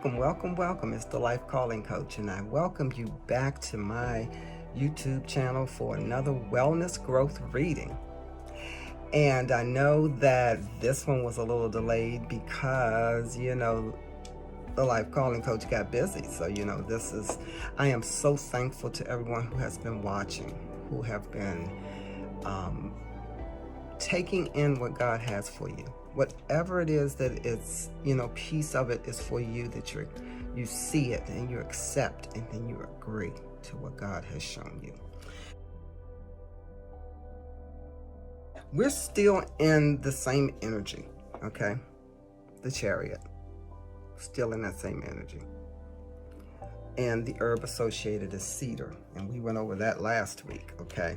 welcome. It's the Life Calling Coach, and I welcome you back to my YouTube channel for another wellness growth reading. And I know that this one was a little delayed because, the Life Calling Coach got busy. So, I am so thankful to everyone who has been watching, who have been taking in what God has for you. Whatever it is that it's, piece of it is for you, that you see it and you accept and then you agree to what God has shown you. We're still in the same energy, okay? The Chariot, still in that same energy. And the herb associated is cedar, and we went over that last week, okay?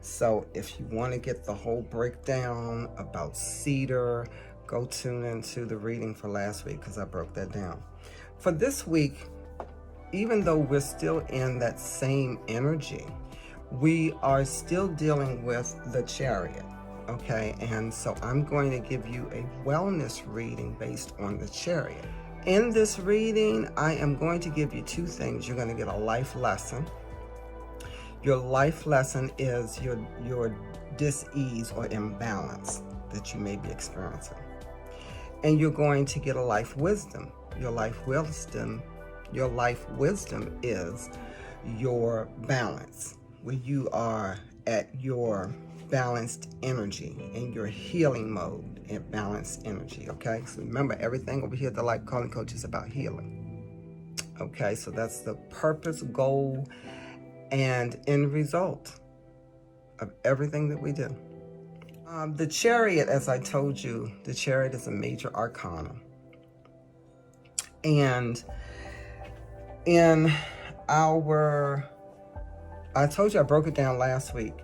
So if you want to get the whole breakdown about cedar, go tune into the reading for last week because I broke that down. For this week, even though we're still in that same energy, we are still dealing with the Chariot, okay? And so I'm going to give you a wellness reading based on the Chariot. In this reading, I am going to give you two things. You're going to get a life lesson. Your life lesson is your dis-ease or imbalance that you may be experiencing. And you're going to get a life wisdom. Your life wisdom is your balance, where you are at your balanced energy, in your healing mode and balanced energy, okay? So remember, everything over here at the Life Calling Coach is about healing. Okay, so that's the purpose, goal, and end result of everything that we do. The Chariot, as I told you, the Chariot is a major arcana. And I told you I broke it down last week.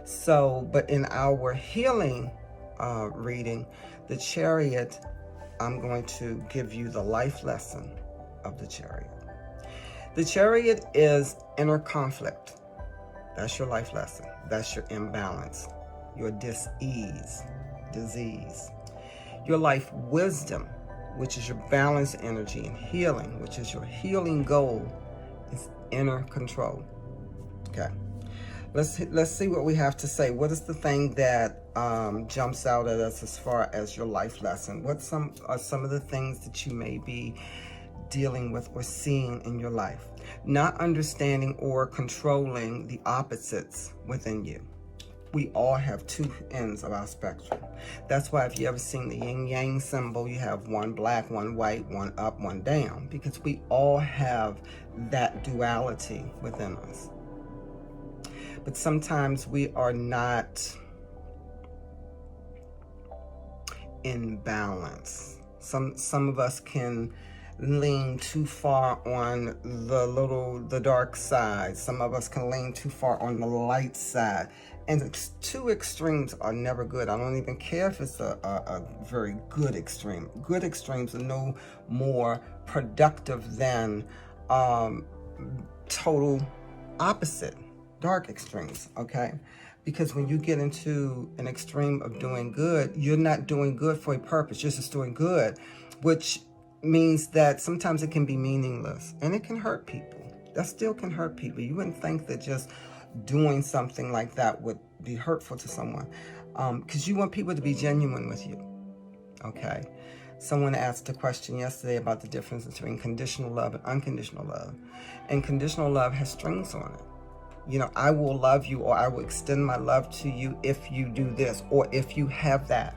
So, but in our healing reading, the Chariot, I'm going to give you the life lesson of the Chariot. The Chariot is inner conflict. That's your life lesson. That's your imbalance, your dis-ease, disease. Your life wisdom, which is your balanced energy, and healing, which is your healing goal, is inner control. Okay. Let's see what we have to say. What is the thing that jumps out at us as far as your life lesson? What are some of the things that you may be dealing with or seeing in your life? Not understanding or controlling the opposites within you. We all have two ends of our spectrum. That's why if you ever seen the yin-yang symbol, you have one black, one white, one up, one down, because we all have that duality within us. But sometimes we are not in balance. Some of us can lean too far on the dark side. Some of us can lean too far on the light side. And two extremes are never good. I don't even care if it's a very good extreme. Good extremes are no more productive than total opposite, dark extremes, okay? Because when you get into an extreme of doing good, you're not doing good for a purpose. You're just doing good, which means that sometimes it can be meaningless and it can hurt people. That still can hurt people. You wouldn't think that just doing something like that would be hurtful to someone, because you want people to be genuine with you, okay? Someone asked a question yesterday about the difference between conditional love and unconditional love. And conditional love has strings on it. I will love you, or I will extend my love to you if you do this, or if you have that.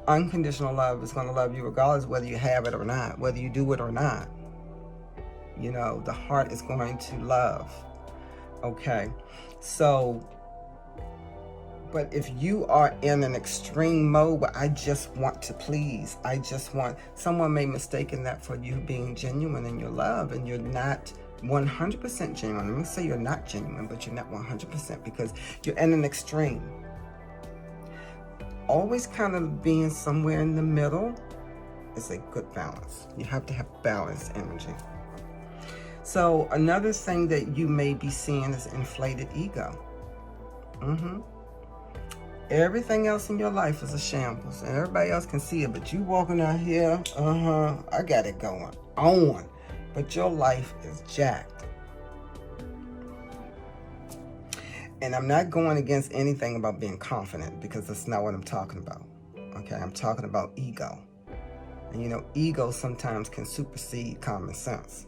Unconditional love is going to love you regardless whether you have it or not, whether you do it or not. The heart is going to love. Okay, so, but if you are in an extreme mode where I just want to please, someone may mistake that for you being genuine in your love, and you're not 100% genuine. I'm going to say you're not genuine, but you're not 100% because you're in an extreme. Always kind of being somewhere in the middle is a good balance. You have to have balanced energy. So another thing that you may be seeing is inflated ego. Everything else in your life is a shambles, and everybody else can see it, but you walking out here, I got it going on, but your life is jacked. And I'm not going against anything about being confident, because that's not what I'm talking about. Okay, I'm talking about ego. And you know, ego sometimes can supersede common sense.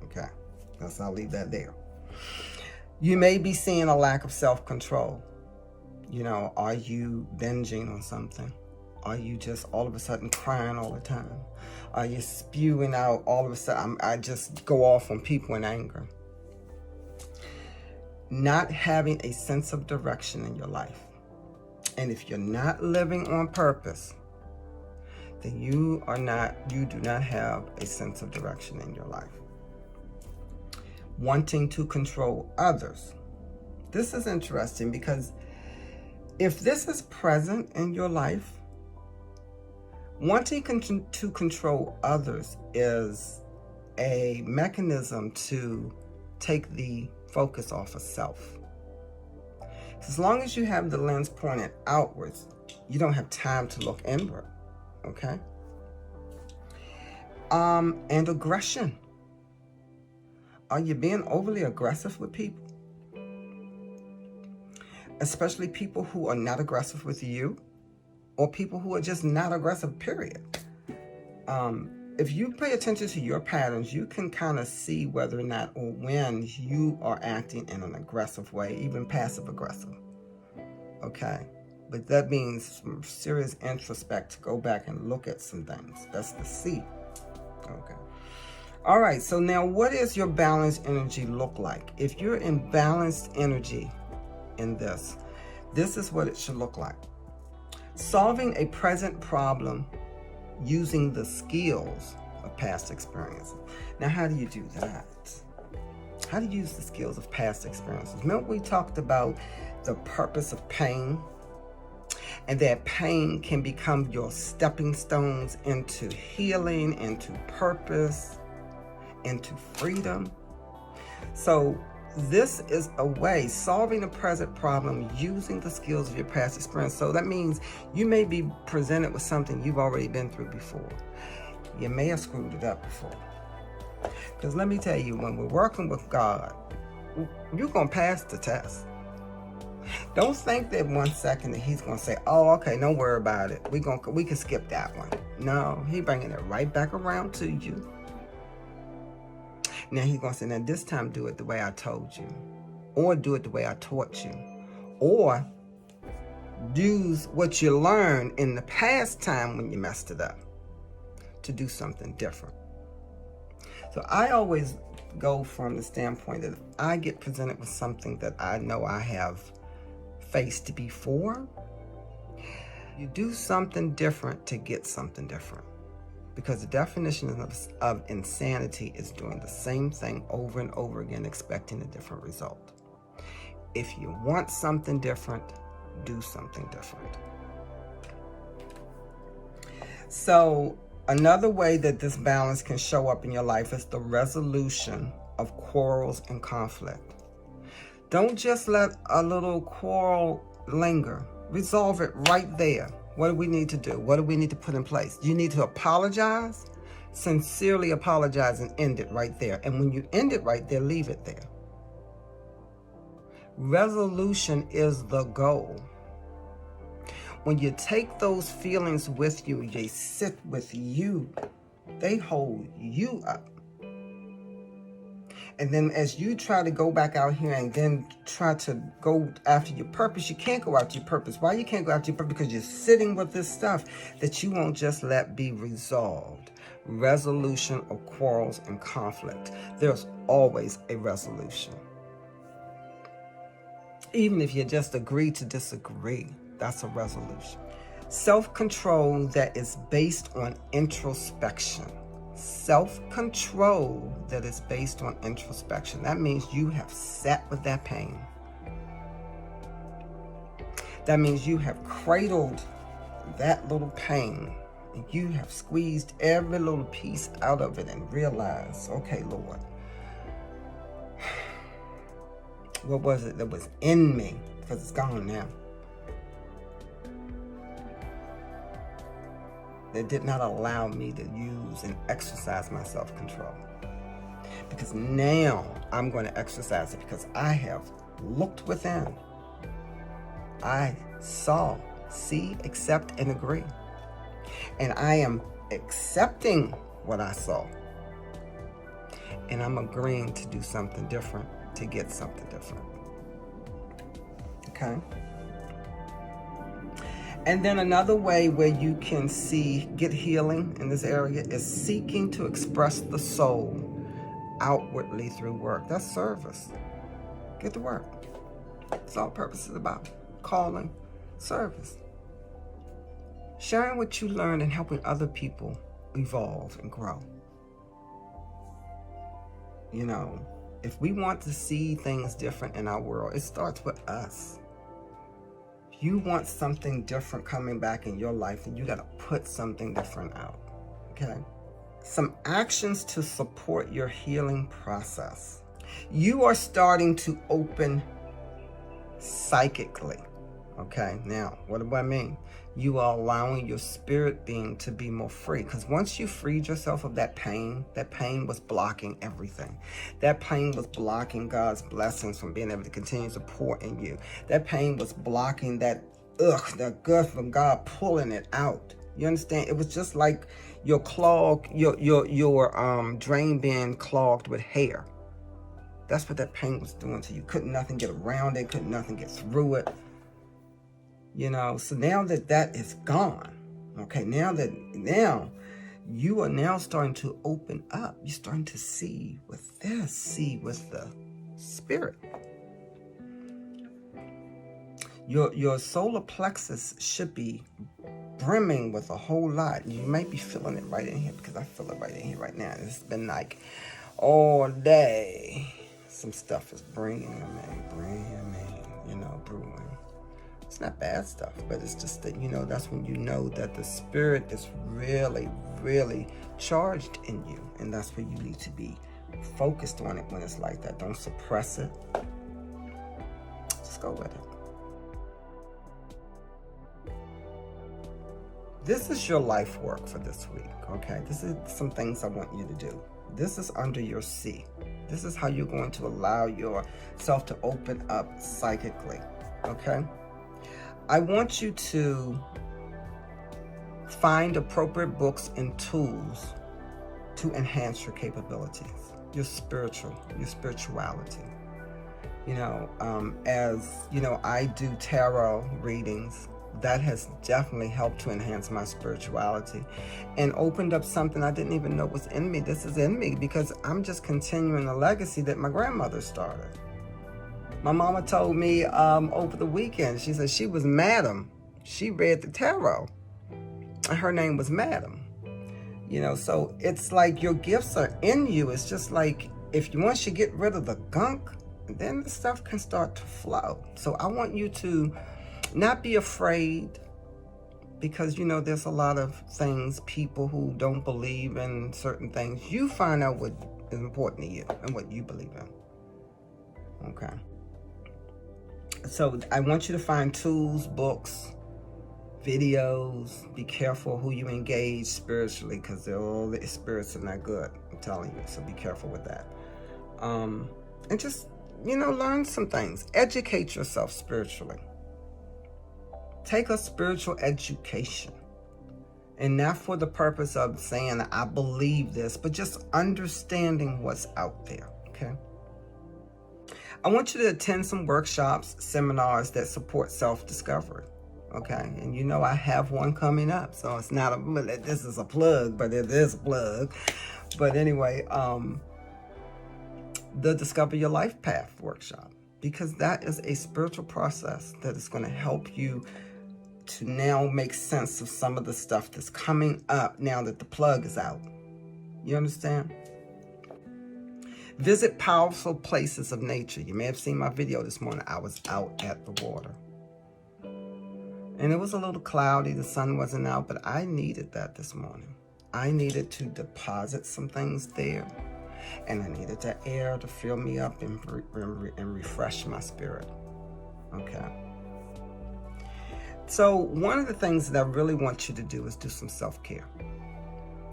Okay, I'll leave that there. You may be seeing a lack of self-control. You know, are you binging on something? Are you just all of a sudden crying all the time? Are you spewing out all of a sudden, I just go off on people in anger? Not having a sense of direction in your life. And if you're not living on purpose, then you do not have a sense of direction in your life. Wanting to control others. This is interesting, because if this is present in your life, wanting to control others is a mechanism to take the focus off of self. As long as you have the lens pointed outwards, you don't have time to look inward, okay? And aggression. Are you being overly aggressive with people? Especially people who are not aggressive with you, or people who are just not aggressive, period. If you pay attention to your patterns, you can kind of see whether or not or when you are acting in an aggressive way, even passive aggressive. Okay? But that means some serious introspect to go back and look at some things. That's the C. Okay. All right, so now what does your balanced energy look like? If you're in balanced energy in this is what it should look like. Solving a present problem using the skills of past experiences. Now, how do you do that? How do you use the skills of past experiences? Remember we talked about the purpose of pain, and that pain can become your stepping stones into healing, into purpose, into freedom. So this is a way, solving a present problem using the skills of your past experience. So that means you may be presented with something you've already been through before. You may have screwed it up before. Because let me tell you, when we're working with God, you're going to pass the test. Don't think that 1 second that he's going to say, oh, okay, don't worry about it. We can skip that one. No, he's bringing it right back around to you. Now he's going to say, now this time do it the way I told you. Or do it the way I taught you. Or use what you learned in the past time when you messed it up to do something different. So I always go from the standpoint that if I get presented with something that I know I have faced before, you do something different to get something different. Because the definition of insanity is doing the same thing over and over again, expecting a different result. If you want something different, do something different. So another way that this balance can show up in your life is the resolution of quarrels and conflict. Don't just let a little quarrel linger. Resolve it right there. What do we need to do? What do we need to put in place? You need to apologize, sincerely apologize, and end it right there. And when you end it right there, leave it there. Resolution is the goal. When you take those feelings with you, they sit with you. They hold you up. And then as you try to go back out here and then try to go after your purpose, you can't go after your purpose. Why you can't go after your purpose? Because you're sitting with this stuff that you won't just let be resolved. Resolution of quarrels and conflict. There's always a resolution. Even if you just agree to disagree, that's a resolution. Self-control that is based on introspection. Self-control that is based on introspection. That means you have sat with that pain. That means you have cradled that little pain and you have squeezed every little piece out of it and realized, okay, Lord, what was it that was in me? Because it's gone now. that did not allow me to use and exercise my self-control. Because now I'm going to exercise it, because I have looked within. I saw, see, accept, and agree. And I am accepting what I saw. And I'm agreeing to do something different to get something different. Okay? And then another way where you can get healing in this area is seeking to express the soul outwardly through work. That's service. Get to work. That's all purpose is about. Calling, service. Sharing what you learned and helping other people evolve and grow. You know, if we want to see things different in our world, it starts with us. If you want something different coming back in your life, then you got to put something different out. Okay? Some actions to support your healing process. You are starting to open psychically. Okay, now, what do I mean? You are allowing your spirit being to be more free. Because once you freed yourself of that pain was blocking everything. That pain was blocking God's blessings from being able to continue to pour in you. That pain was blocking that good from God pulling it out. You understand? It was just like your drain being clogged with hair. That's what that pain was doing to you. Couldn't nothing get around it. Couldn't nothing get through it. You know, so now that is gone, okay, now you are now starting to open up. You're starting to see with the spirit. Your solar plexus should be brimming with a whole lot. You might be feeling it right in here, because I feel it right in here right now. It's been like all day. Some stuff is brewing. It's not bad stuff, but it's just that, that's when you know that the spirit is really, really charged in you. And that's where you need to be focused on it when it's like that. Don't suppress it. Just go with it. This is your life work for this week, okay? This is some things I want you to do. This is under your C. This is how you're going to allow yourself to open up psychically, okay? I want you to find appropriate books and tools to enhance your capabilities, your spirituality. I do tarot readings. That has definitely helped to enhance my spirituality and opened up something I didn't even know was in me. This is in me because I'm just continuing a legacy that my grandmother started. My mama told me over the weekend, she said she was Madam. She read the tarot. And her name was Madam. So it's like your gifts are in you. It's just like once you get rid of the gunk, then the stuff can start to flow. So I want you to not be afraid, because there's a lot of things, people who don't believe in certain things. You find out what is important to you and what you believe in. Okay. So I want you to find tools, books, videos. Be careful who you engage spiritually, because all the spirits are not good. I'm telling you. So be careful with that. And just, learn some things. Educate yourself spiritually. Take a spiritual education. And not for the purpose of saying, I believe this, but just understanding what's out there. Okay. I want you to attend some workshops, seminars that support self-discovery, okay? And I have one coming up, so it's not this is a plug, but it is a plug. But anyway, the Discover Your Life Path workshop, because that is a spiritual process that is going to help you to now make sense of some of the stuff that's coming up now that the plug is out. You understand? Visit powerful places of nature. You may have seen my video this morning. I was out at the water. And it was a little cloudy. The sun wasn't out, but I needed that this morning. I needed to deposit some things there. And I needed that air to fill me up and refresh my spirit. Okay. So one of the things that I really want you to do is do some self-care.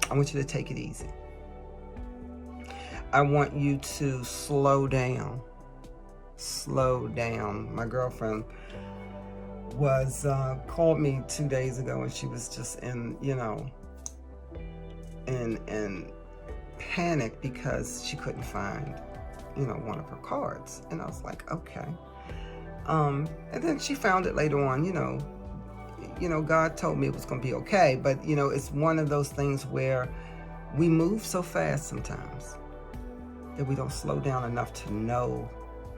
I want you to take it easy. I want you to slow down. Slow down. My girlfriend was called me 2 days ago, and she was just in panic because she couldn't find one of her cards. And I was like, okay. And then she found it later on. God told me it was going to be okay, but it's one of those things where we move so fast sometimes that we don't slow down enough to know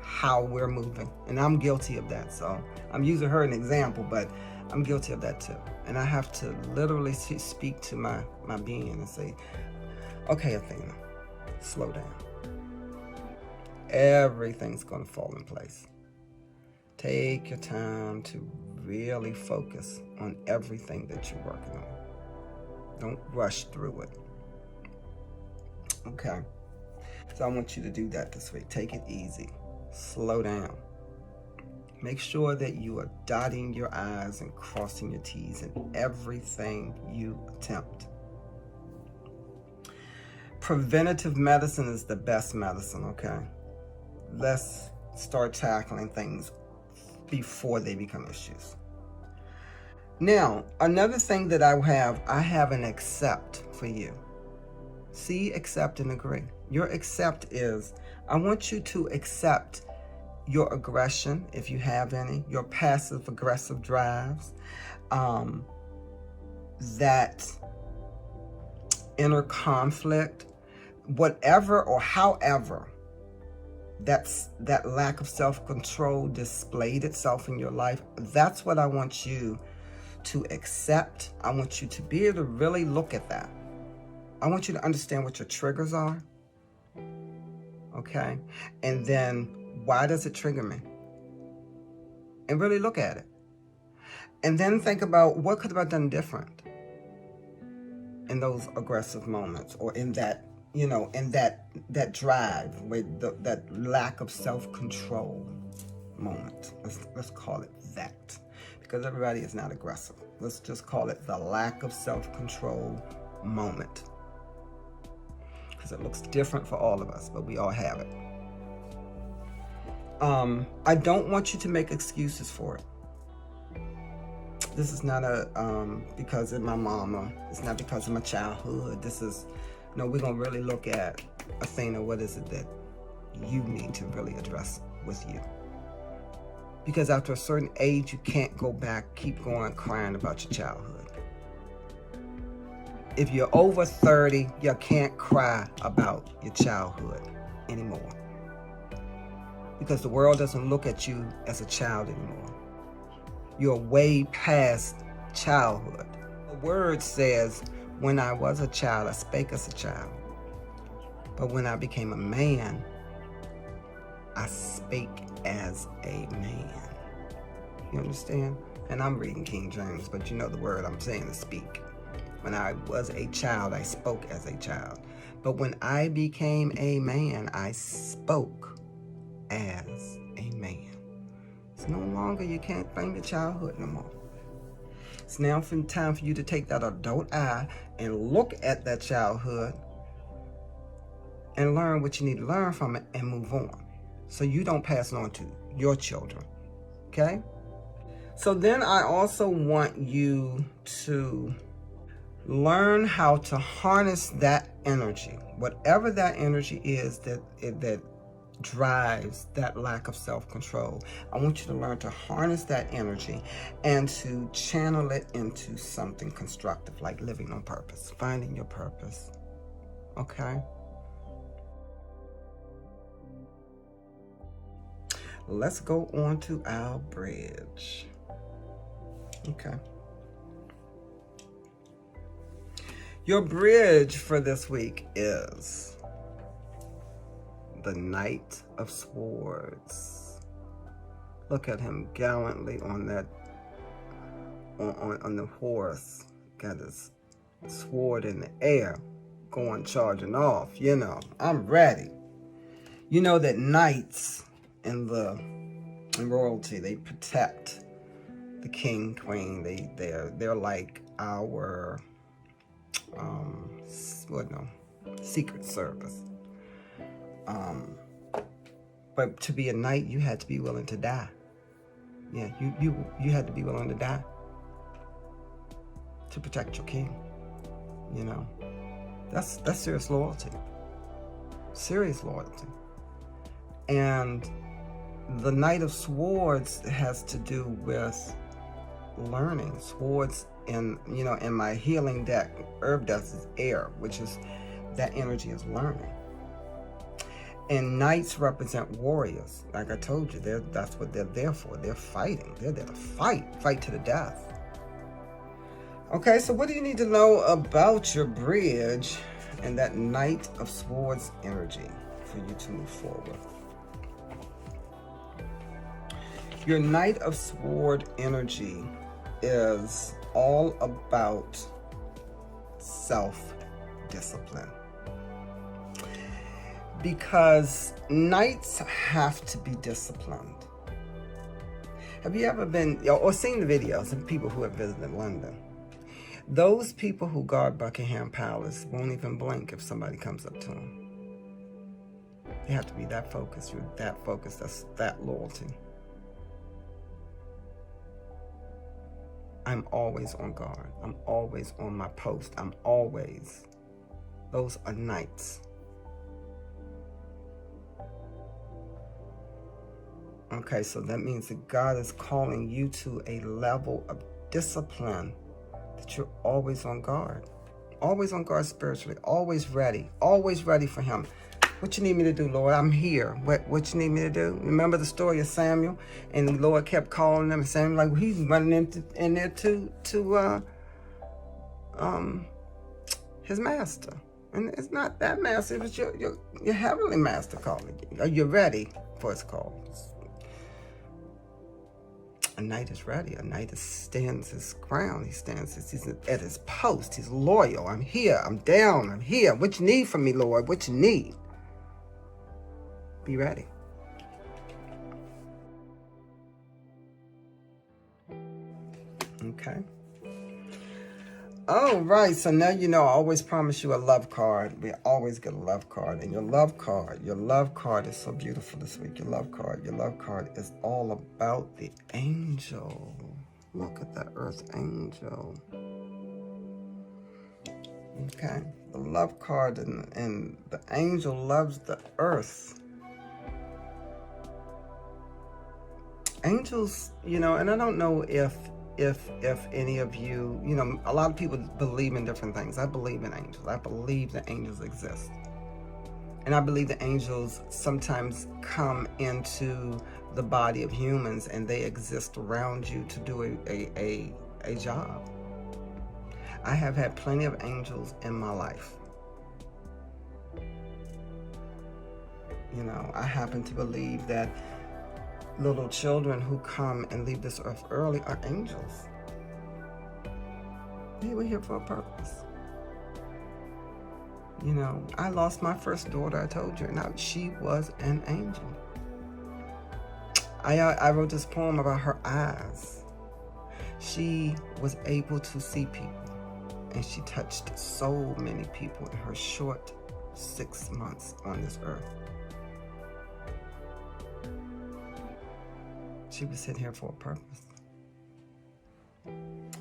how we're moving. And I'm guilty of that. So I'm using her as an example, but I'm guilty of that too. And I have to literally speak to my being and say, okay, Athena, slow down. Everything's going to fall in place. Take your time to really focus on everything that you're working on. Don't rush through it. Okay. So I want you to do that this week. Take it easy. Slow down. Make sure that you are dotting your I's and crossing your T's in everything you attempt. Preventative medicine is the best medicine, okay? Let's start tackling things before they become issues. Now, another thing that I have an accept for you. See, accept, and agree. Your accept is, I want you to accept your aggression, if you have any, your passive aggressive drives, that inner conflict, whatever or however that lack of self-control displayed itself in your life. That's what I want you to accept. I want you to be able to really look at that. I want you to understand what your triggers are. Okay? And then, why does it trigger me? And really look at it. And then think about, what could have I done different in those aggressive moments, or in that, in that drive, with that lack of self-control moment. Let's call it that. Because everybody is not aggressive. Let's just call it the lack of self-control moment. Because it looks different for all of us, but we all have it. I don't want you to make excuses for it. This is not because of my mama. It's not because of my childhood. We're going to really look at, Athena, what is it that you need to really address with you? Because after a certain age, you can't go back, keep going crying about your childhood. If you're over 30, you can't cry about your childhood anymore. Because the world doesn't look at you as a child anymore. You're way past childhood. The word says, when I was a child, I spake as a child. But when I became a man, I spake as a man. You understand? And I'm reading King James, but you know the word I'm saying is speak. When I was a child, I spoke as a child. But when I became a man, I spoke as a man. It's no longer, you can't blame your childhood no more. It's now time for you to take that adult eye and look at that childhood and learn what you need to learn from it and move on. So you don't pass it on to your children. Okay? So then I also want you to learn how to harness that energy, whatever that energy is that drives that lack of self-control. I want you to learn to harness that energy and to channel it into something constructive, like living on purpose, finding your purpose. Okay? Let's go on to our bridge. Okay. Your bridge for this week is the Knight of Swords. Look at him gallantly on that, on the horse. Got his sword in the air, charging off. I'm ready. You know that knights in royalty, they protect the king, queen. They're like our Secret Service. But to be a knight, you had to be willing to die. Yeah, you had to be willing to die to protect your king. You know, that's serious loyalty. Serious loyalty. And the Knight of Swords has to do with learning. Swords in my healing deck, herb dust is air, which is that energy is learning. And knights represent warriors. Like I told you, that's what they're there for. They're fighting. They're there to fight to the death. Okay, so what do you need to know about your bridge and that Knight of Swords energy for you to move forward? Your Knight of Sword energy is all about self-discipline. Because knights have to be disciplined. Have you ever been or seen the videos of people who have visited London? Those people who guard Buckingham Palace won't even blink if somebody comes up to them. They have to be that focused. You're that focused. That's that loyalty. I'm always on guard. I'm always on my post. Those are knights. Okay, so that means that God is calling you to a level of discipline that you're always on guard. Always on guard spiritually. Always ready for Him. What you need me to do, Lord? I'm here. What you need me to do? Remember the story of Samuel? And the Lord kept calling him, and Samuel, like, he's running in there to his master. And it's not that master, it's your heavenly master calling you. Are you ready for his call? A knight is ready. A knight stands his ground. He's at his post. He's loyal. I'm here. I'm down. I'm here. What you need from me, Lord? What you need? Be ready. Okay. All right. So now you know I always promise you a love card. We always get a love card. And your love card is so beautiful this week. Your love card is all about the angel. Look at that earth angel. Okay. The love card and the angel loves the earth. Angels, and I don't know if any of you, a lot of people believe in different things. I believe in angels. I believe that angels exist. And I believe that angels sometimes come into the body of humans and they exist around you to do a job. I have had plenty of angels in my life. I happen to believe that little children who come and leave this earth early are angels. They were here for a purpose. I lost my first daughter, I told you. Now, she was an angel. I wrote this poem about her eyes. She was able to see people, and she touched so many people in her short 6 months on this earth. She was sitting here for a purpose.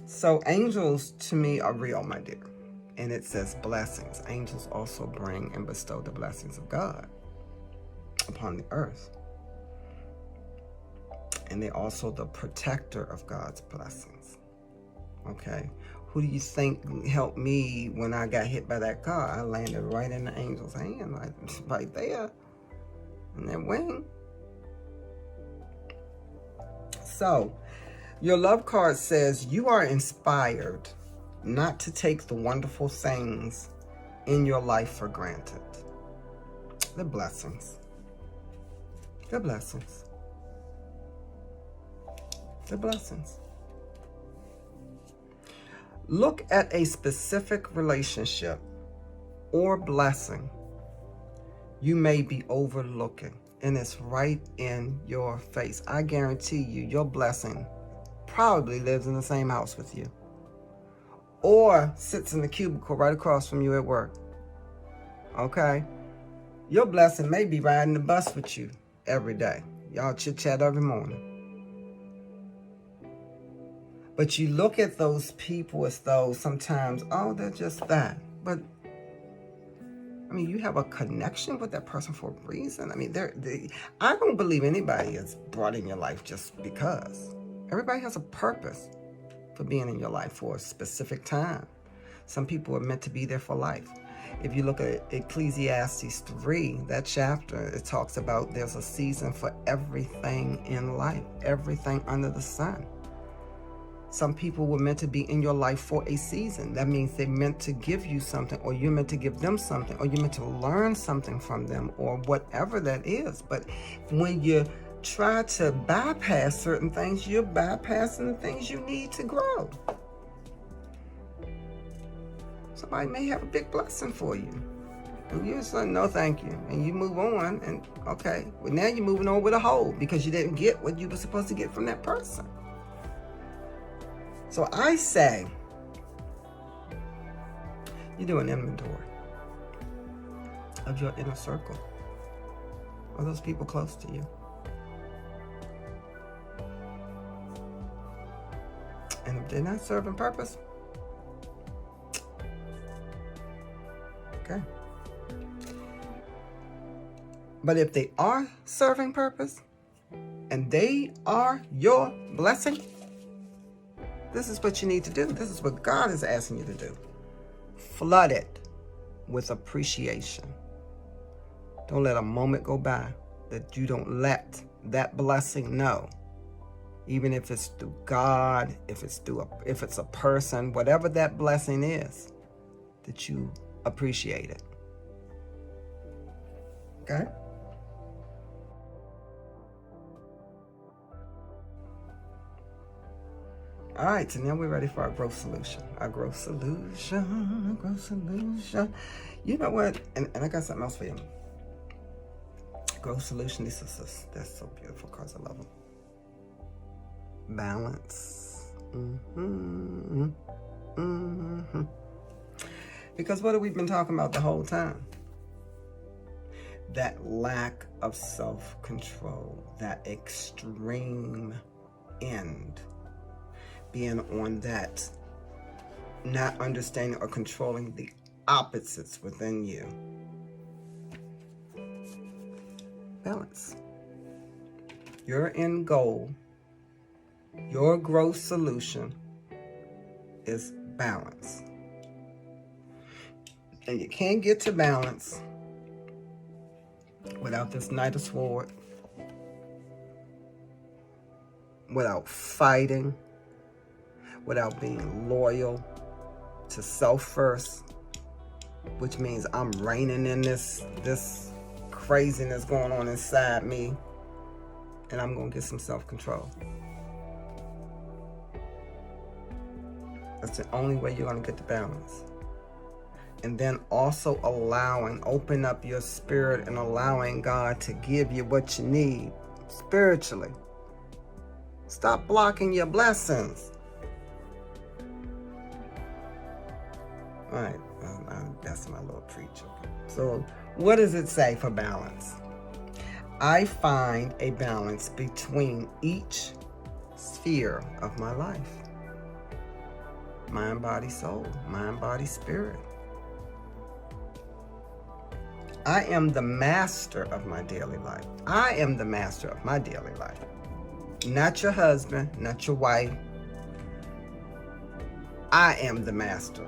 So angels to me are real, my dear. And it says blessings. Angels also bring and bestow the blessings of God upon the earth. And they're also the protector of God's blessings. Okay? Who do you think helped me when I got hit by that car? I landed right in the angel's hand, right there. In their wing. So, your love card says you are inspired not to take the wonderful things in your life for granted. The blessings. The blessings. The blessings. Look at a specific relationship or blessing you may be overlooking. And it's right in your face. I guarantee you, your blessing probably lives in the same house with you, or sits in the cubicle right across from you at work. Okay? Your blessing may be riding the bus with you every day. Y'all chit-chat every morning. But you look at those people as though sometimes, oh, they're just that. But, I mean, you have a connection with that person for a reason. I mean, I don't believe anybody is brought in your life just because. Everybody has a purpose for being in your life for a specific time. Some people are meant to be there for life. If you look at Ecclesiastes 3, that chapter, it talks about there's a season for everything in life, everything under the sun. Some people were meant to be in your life for a season. That means they're meant to give you something, or you're meant to give them something, or you're meant to learn something from them, or whatever that is. But when you try to bypass certain things, you're bypassing the things you need to grow. Somebody may have a big blessing for you, and you're saying, no thank you, and you move on, and okay, well now you're moving on with a hole because you didn't get what you were supposed to get from that person. So I say, you do an inventory of your inner circle. Are those people close to you? And if they're not serving purpose, okay. But if they are serving purpose and they are your blessing, this is what you need to do. This is what God is asking you to do. Flood it with appreciation. Don't let a moment go by that you don't let that blessing know. Even if it's through God, if it's a person, whatever that blessing is, that you appreciate it. Okay? All right, so now we're ready for our growth solution. Our growth solution, growth solution. You know what? And I got something else for you. Growth solution, that's so beautiful because I love them. Balance. Because what have we been talking about the whole time? That lack of self-control, that extreme end. Being on that, not understanding or controlling the opposites within you. Balance. Your end goal, your growth solution is balance. And you can't get to balance without this Knight of Swords, without fighting, without being loyal to self first, which means I'm reigning in this craziness going on inside me, and I'm going to get some self-control. That's the only way you're going to get the balance. And then also open up your spirit and allowing God to give you what you need spiritually. Stop blocking your blessings. All right, that's my little preach. Okay. So what does it say for balance? I find a balance between each sphere of my life. Mind, body, soul. Mind, body, spirit. I am the master of my daily life. I am the master of my daily life. Not your husband, not your wife. I am the master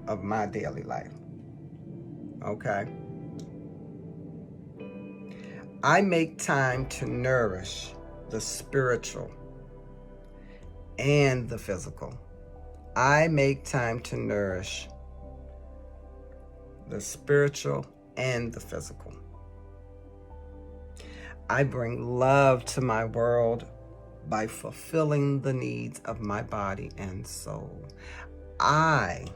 of my daily life. Okay? I make time to nourish the spiritual and the physical. I make time to nourish the spiritual and the physical. I bring love to my world by fulfilling the needs of my body and soul. I'm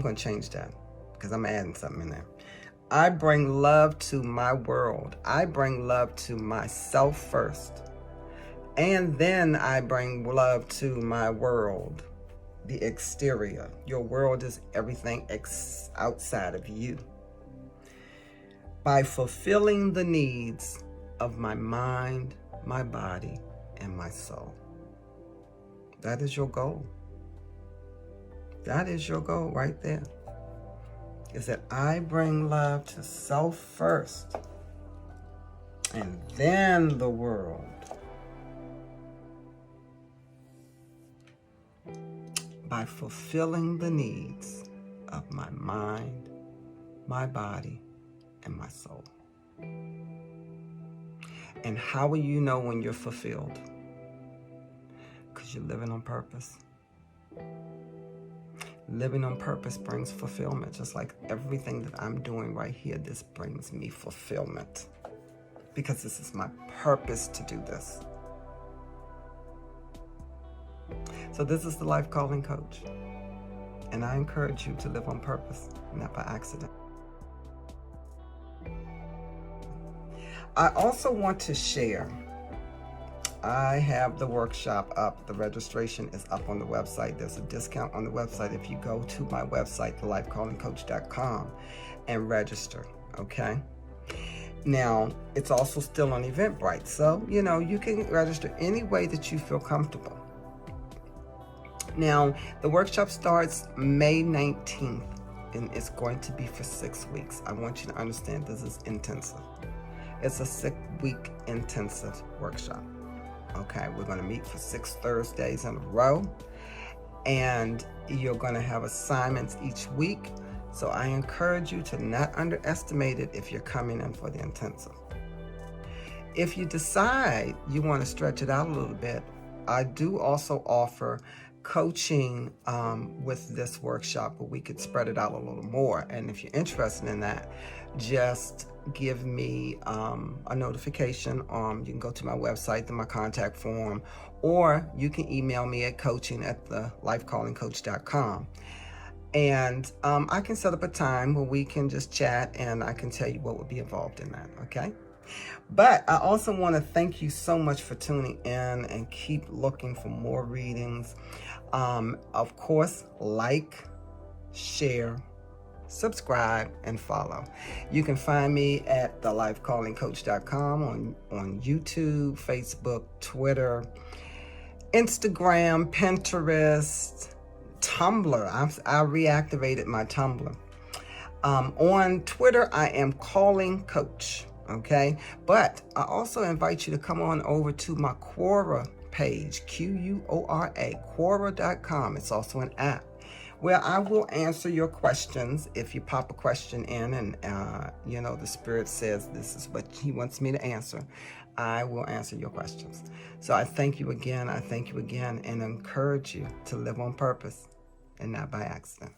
going to change that because I'm adding something in there. I bring love to my world. I bring love to myself first. And then I bring love to my world, the exterior. Your world is everything outside of you. By fulfilling the needs of my mind, my body, and my soul. That is your goal. That is your goal right there. Is that I bring love to self first, and then the world. By fulfilling the needs of my mind, my body, and my soul. And how will you know when you're fulfilled? Because you're living on purpose. Living on purpose brings fulfillment, just like everything that I'm doing right here. This brings me fulfillment because this is my purpose to do this. So this is the Life Calling Coach, and I encourage you to live on purpose, not by accident. I also want to share, I have the workshop up. The registration is up on the website. There's a discount on the website if you go to my website, TheLifeCallingCoach.com, and register, okay? Now, it's also still on Eventbrite, so, you can register any way that you feel comfortable. Now, the workshop starts May 19th, and it's going to be for 6 weeks. I want you to understand this is intensive. It's a 6-week intensive workshop. Okay, we're going to meet for 6 Thursdays in a row, and you're going to have assignments each week. So I encourage you to not underestimate it if you're coming in for the intensive. If you decide you want to stretch it out a little bit, I do also offer coaching with this workshop, but we could spread it out a little more. And if you're interested in that, just give me a notification. You can go to my website, to my contact form, or you can email me at coaching@thelifecallingcoach.com. And I can set up a time where we can just chat, and I can tell you what would be involved in that, okay? But I also want to thank you so much for tuning in, and keep looking for more readings. Of course, like, share, subscribe, and follow. You can find me at TheLifeCallingCoach.com on YouTube, Facebook, Twitter, Instagram, Pinterest, Tumblr. I reactivated my Tumblr. On Twitter, I am Calling Coach. Okay, but I also invite you to come on over to my Quora page, Quora, Quora.com. It's also an app where I will answer your questions. If you pop a question in and, the Spirit says this is what He wants me to answer, I will answer your questions. So I thank you again. And encourage you to live on purpose and not by accident.